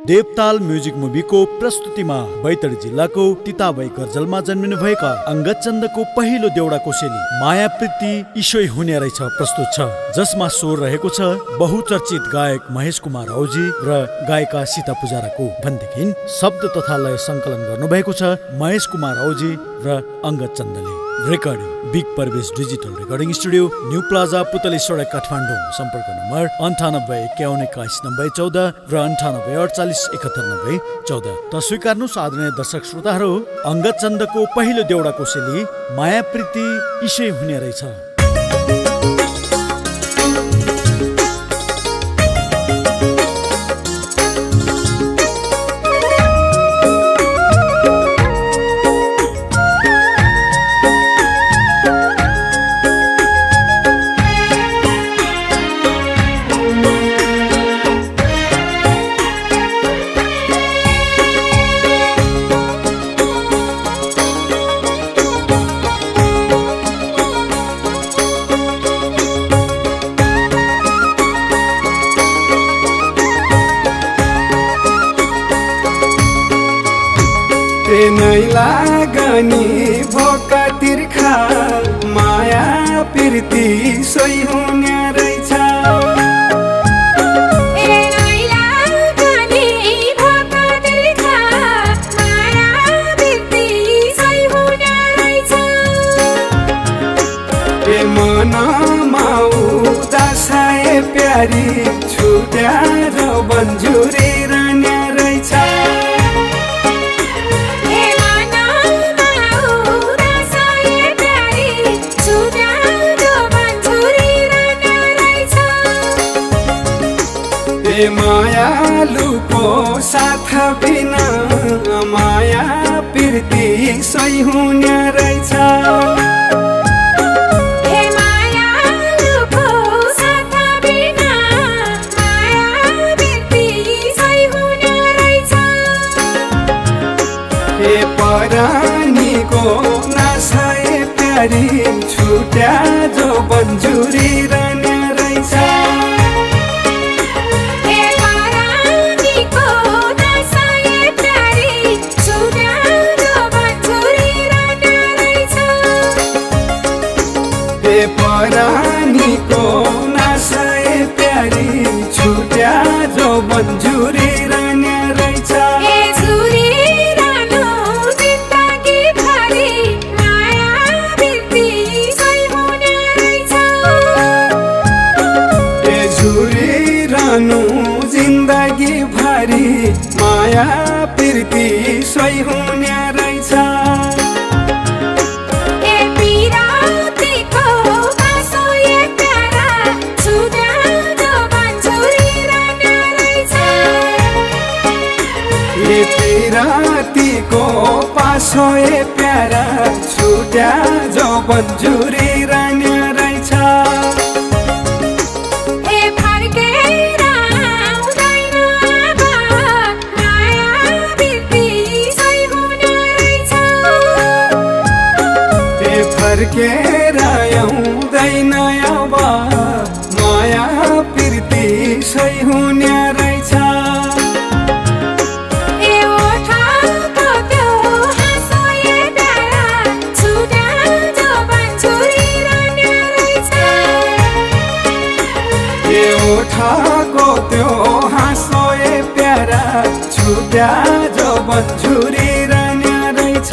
Devtal music मुभीको प्रस्तुतिमा बैतडी जिल्लाको तिताबाई गर्जलमा जन्मिनुभएका अंगद चन्दको पहिलो देउडा कोसेली माया प्रीति ईशोई हुने रहेछ प्रस्तुत छ, जसमा स्वर रहेको छ बहुचर्चित गायक महेश कुमार औजी र गायिका सीता पुजाराको भनेदेखि शब्द तथा लय संकलन गर्नुभएको छ महेश कुमार औजी र अंगद चन्दले। Recording big Parvesh digital recording studio, new plaza, पुतली सडक, काठमाडौँ। सम्पर्क नम्बर 98519114 र 9848719014। त स्वीकार्नुहोस् आदरणीय दर्शक श्रोताहरू, अंगद चन्दको पहिलो देउडा कोसेली माया प्रीति ईशोई हुने रहेछ। प्रेमै लागनी भोका तिर्खा माया प्रीति सोही हुने रहेछ। मनमा उदासाए प्यारी छुट्याएर बन्जुरी रहने रहेछ। मायालुको साथ बिना माया प्रीति सोही हुने रहेछ। परानीको नासाए प्यारी छुट्या जो बन्जुरी रहने रहेछ। परानीको नासाए प्यारी छुट्या जो बन्जुरी रहने रहेछ। जिन्दगी भरि माया प्रीति सोही हुने रहेछ। पिरातीको पासो ए प्यारा छुट्या जो बन्जुरी रहने रहेछ। फर्केर आउँदैन अब माया प्रीति सोही हुने रहेछ। ओठाको त्यो हाँसो ए प्यारा छुट्या जो बन्जुरी रहने रहेछ।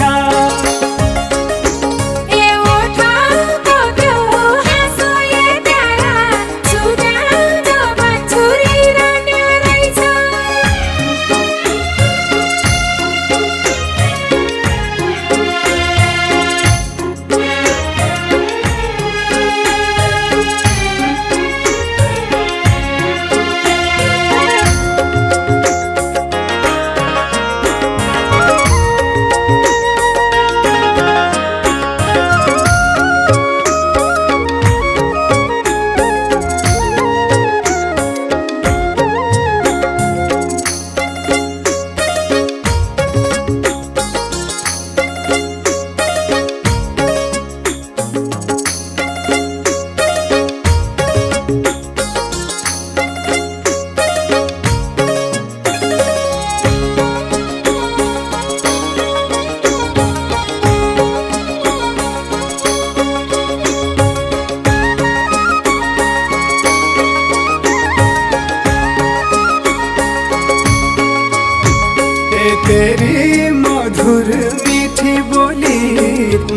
तेरी मधुर मीठी बोली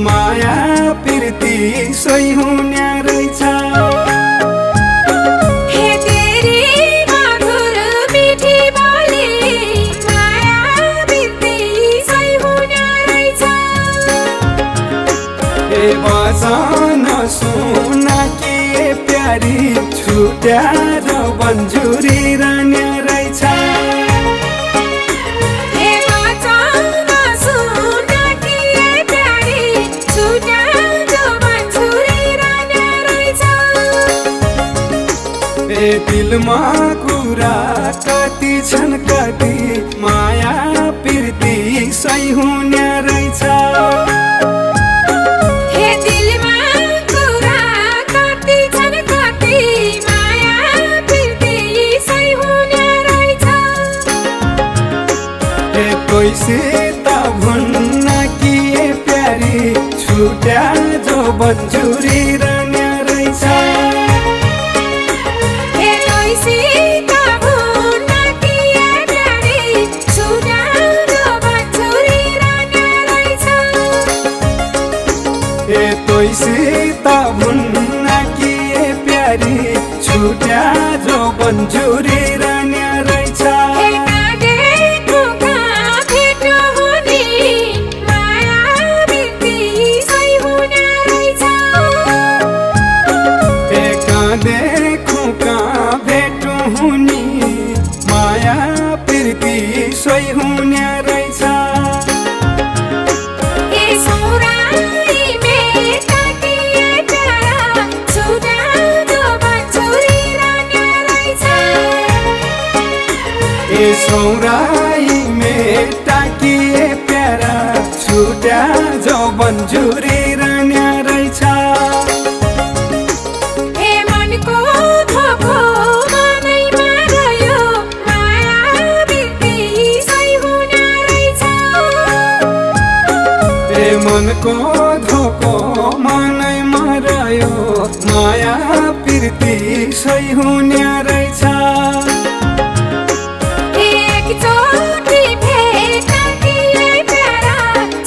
माया प्रीति सोही हुने रहेछ हे तेरी मधुर मीठी बोली माया प्रीति सोही हुने रहेछ ए वचन सुन के प्यारी छुट्याएर बन्जुरी रहने रहेछ हे वचन सुन के प्यारी छुट्याएर बन्जुरी रहने रहेछ ए दिलमा कुरा कति छन् कति माया प्रीति सही हुने रहेछ हे दिलमा कुरा कति छन् कति माया प्रीति सही हुने रहेछ ए तोइसित भन्न कि ए प्यारी छुट्या जो बन्जुरी रहने रहेछ हे तोइसित भन्न कि ए प्यारी छुट्याएर बन्जुरी रहने रहेछ ए तोइसित भन्न कि ए प्यारी छुट्या जो बन्जुरी रहने रहेछ हे काँडेको भेट हुने माया प्रीति सही हुने रहेछ ए काँदेखु कहाँ भेट हुने माया प्रीति सोही हुने रहेछ ए सौराई मेटा कि ए प्यारा छुट्याएर बन्जुरी रहने रहेछ ए सौराई मेटा कि ए प्यारा छुट्या जो बन्जुरी रहने रहेछ हे मनको धोको मनैमा रह्यो माया प्रीति सही हुने रहेछ ए मनको धोको मनैमा रह्यो माया प्रीति सही हुने रहेछ एकचोटि भेट कि ए प्यारा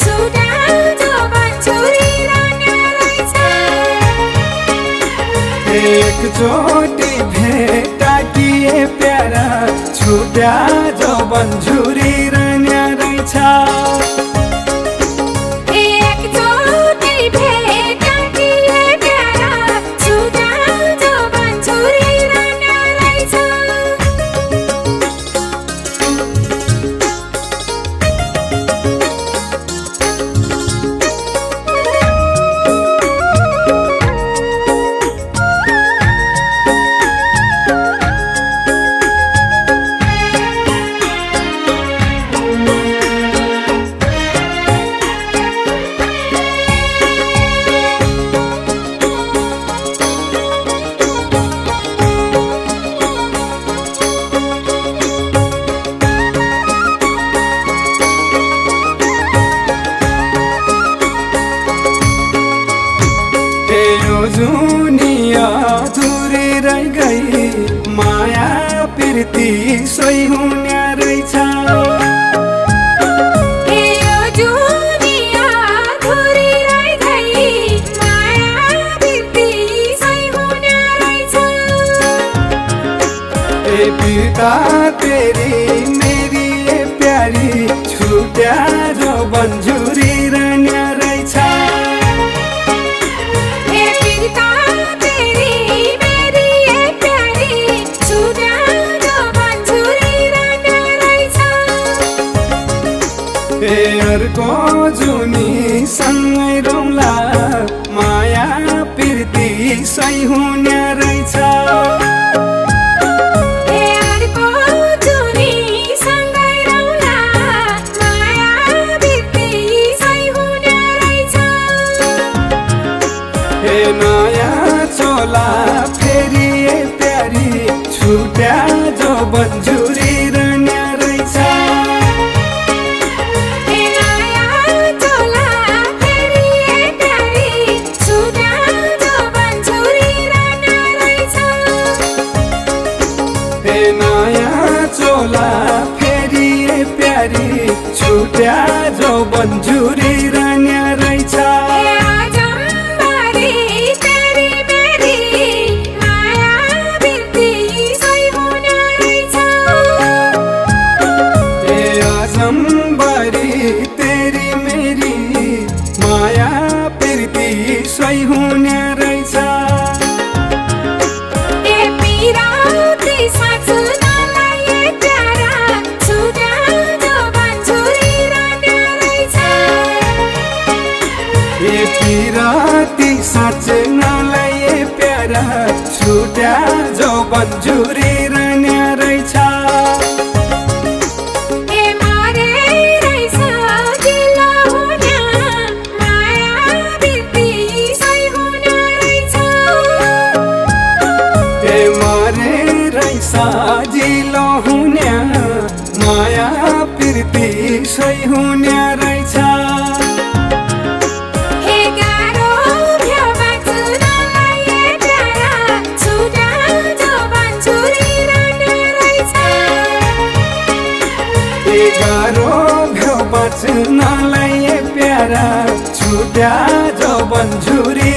छुट्याएर बन्जुरी रहने रहेछ एकचोटि भेट कि ए प्यारा छुट्या जो बन्जुरी रहने रहेछ एकचोटि भेट कि ए प्यारा छुट्याएर बन्जुरी रहने रहेछ ए यो जुनिया अधुरी रहि गई माया प्रीति सोही हुने रहेछ हे यो जुनिया अधुरी रहि गई माया प्रीति सही हुने रहेछ ए पिता तेरी मेरी ए प्यारी छुट्या जो बन्जुरी रहने रहेछ हे पिता तेरी मेरी ए प्यारी छुट्याएर बन्जुरी रहने रहेछ ए अर्को जुनी सँगै रौला माया प्रीति सही हुने रहेछ हे अर्को जुनी सँगै रौला माया प्रीति सही हुने रहेछ ए नयाँ चोला फेरि ए प्यारी छुट्या जो बन्जुरी रहने रहेछ हे नयाँ चोला फेरि ए प्यारी छुट्याएर बन्जुरी रहने रहेछ ए नयाँ चोला फेरि ए प्यारी छुट्या जो बन्जुरी रान्या रहेछ ए आजम्बारी तेरी मेरी माया बिर्ती सही हुने रहेछ ए आजम्बारी तेरी मेरी माया प्रीति सही हुने रहेछ ए पिराती साँचो नलागे प्यारा छुट्या जो बन्जुरी रान्या रहेछ ए पिराती साँच नलाई प्यारा छुट्या जो बन्जुरी रान्या रहेछ ए मारे रहेछ जिल्ला हुन्या माया बिर्ती सही हुने रहेछ ए मारे रहेछ जिलो हुन्या माया प्रीति सही हुन्या रहेछ हे गाह्रो भ्यो बाँच्नलाई ए प्यारा छुट्या जो बन्जुरी रान्या रहेछ ए गाह्रो भ्यो बाँच्नलाई ए प्यारा छुट्या जो बन्जुरी